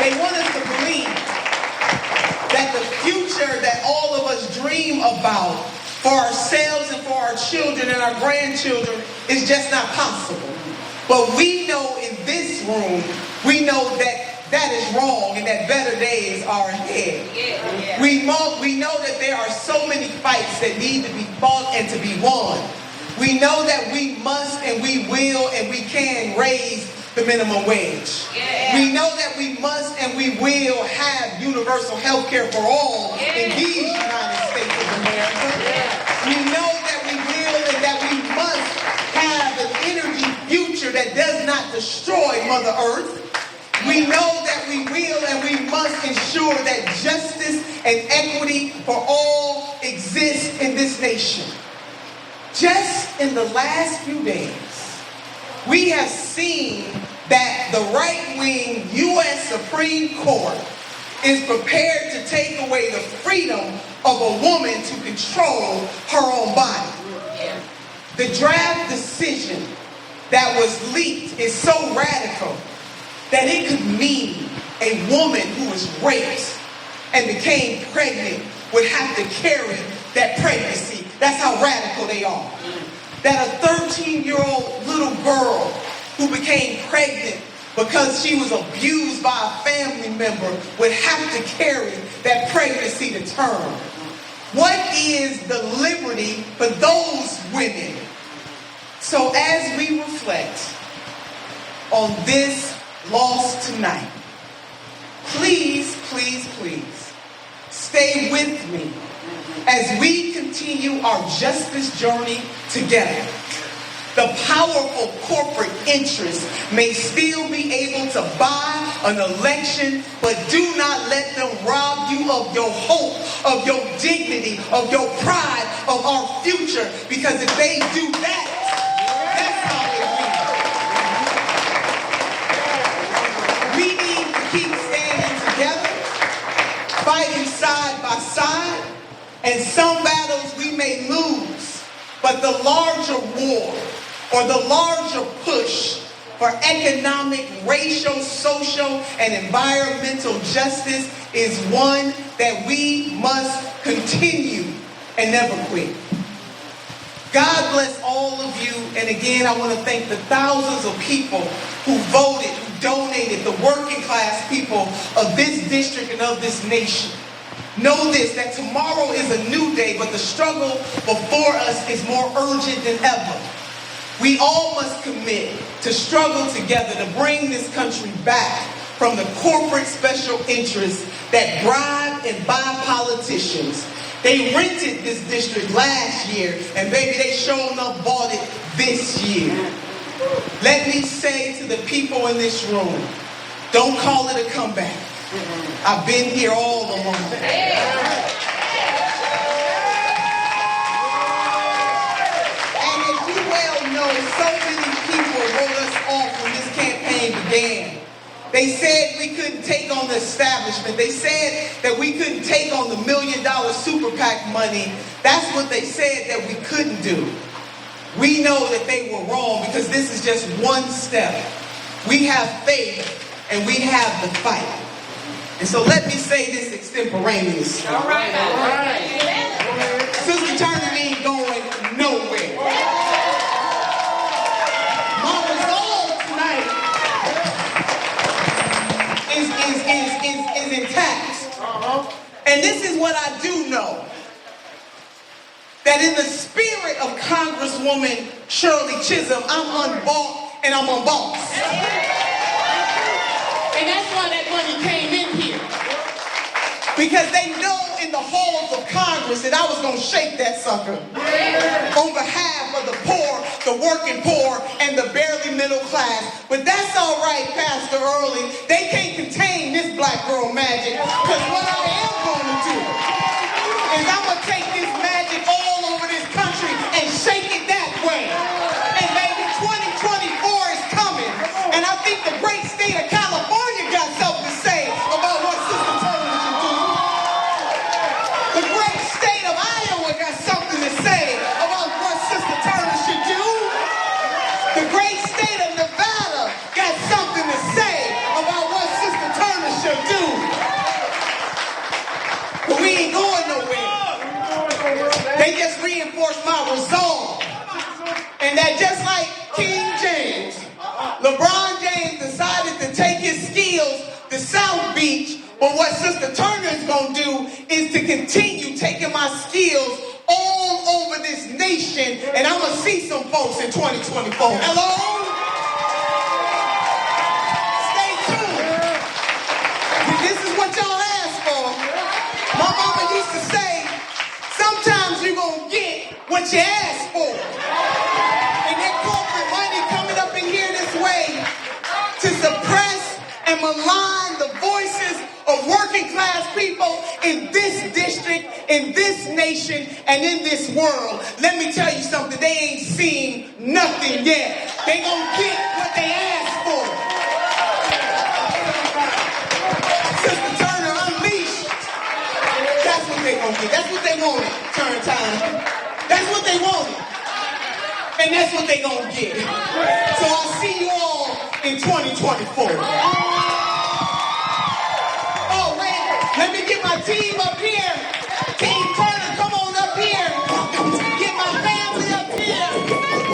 They want us to believe that the future that all of us dream about for ourselves and for our children and our grandchildren is just not possible. But we know in this room, we know that that is wrong and that better days are ahead. We know that there are so many fights that need to be fought and to be won. We know that we must and we will and we can raise the minimum wage. We know that we must and we will have universal health care for all in these United States of America. We know that we will and that we must have an energy future that does not destroy Mother Earth. We know that we will and we must ensure that justice and equity for all exist in this nation. Just in the last few days, we have seen that the right-wing U.S. Supreme Court is prepared to take away the freedom of a woman to control her own body. The draft decision that was leaked is so radical that it could mean a woman who was raped and became pregnant would have to carry that pregnancy. That's how radical they are. That a 13-year-old little girl who became pregnant because she was abused by a family member would have to carry that pregnancy to term. What is the liberty for those women? So as we reflect on this loss tonight, please, please, please stay with me as we continue our justice journey together. The powerful corporate interests may still be able to buy an election, but do not let them rob you of your hope, of your dignity, of your pride, of our future, because if they do that, that's how they win. We need to keep standing together, fighting side by side, and some battles we may lose, but the larger war or the larger push for economic, racial, social, and environmental justice is one that we must continue and never quit. God bless all of you. And again, I want to thank the thousands of people who voted, who donated, the working class people of this district and of this nation. Know this, that tomorrow is a new day, but the struggle before us is more urgent than ever. We all must commit to struggle together to bring this country back from the corporate special interests that bribe and buy politicians. They rented this district last year, and baby, they sure enough bought it this year. Let me say to the people in this room, don't call it a comeback. I've been here all along. And as you well know, so many people wrote us off when this campaign began. They said we couldn't take on the establishment. They said that we couldn't take on the $1 million super PAC money. That's what they said that we couldn't do. We know that they were wrong because this is just one step. We have faith and we have the fight. And so let me say this extemporaneously. All right. Sister Turner ain't going nowhere. My resolve tonight is intact. And this is what I do know. That in the spirit of Congresswoman Shirley Chisholm, I'm unbought and I'm unbossed. And that's why that money came in here. Because they know in the halls of Congress that I was going to shake that sucker on behalf of the poor, the working poor, and the barely middle class. But that's all right, Pastor Early. They can't contain this black girl magic. Because what I am going to do is I'm going to take this magic all over this country and shake it that way. And maybe 2024 is coming. And I think the great state of California got something to say about what Sister Turner should do. The great state of Iowa got something to say about what Sister Turner should do. The great state of Nevada got something to say about what Sister They just reinforced my resolve. And that just like King James, LeBron James decided to take his skills to South Beach, but what Sister Turner is going to do is to continue taking my skills all over this nation, and I'm going to see some folks in 2024. Hello? Stay tuned. This is what y'all asked for. My mama used to say, sometimes you're going to get what you asked for. And that corporate money coming up in here this way to suppress and malign the voices of working class people in this district, in this nation, and in this world. Let me tell you something, they ain't seen nothing yet. They gonna get what they asked for. Sister Turner unleashed. That's what they gonna get. That's what they wanted, turn time. That's what they wanted. And that's what they gonna get. So I'll see you all in 2024.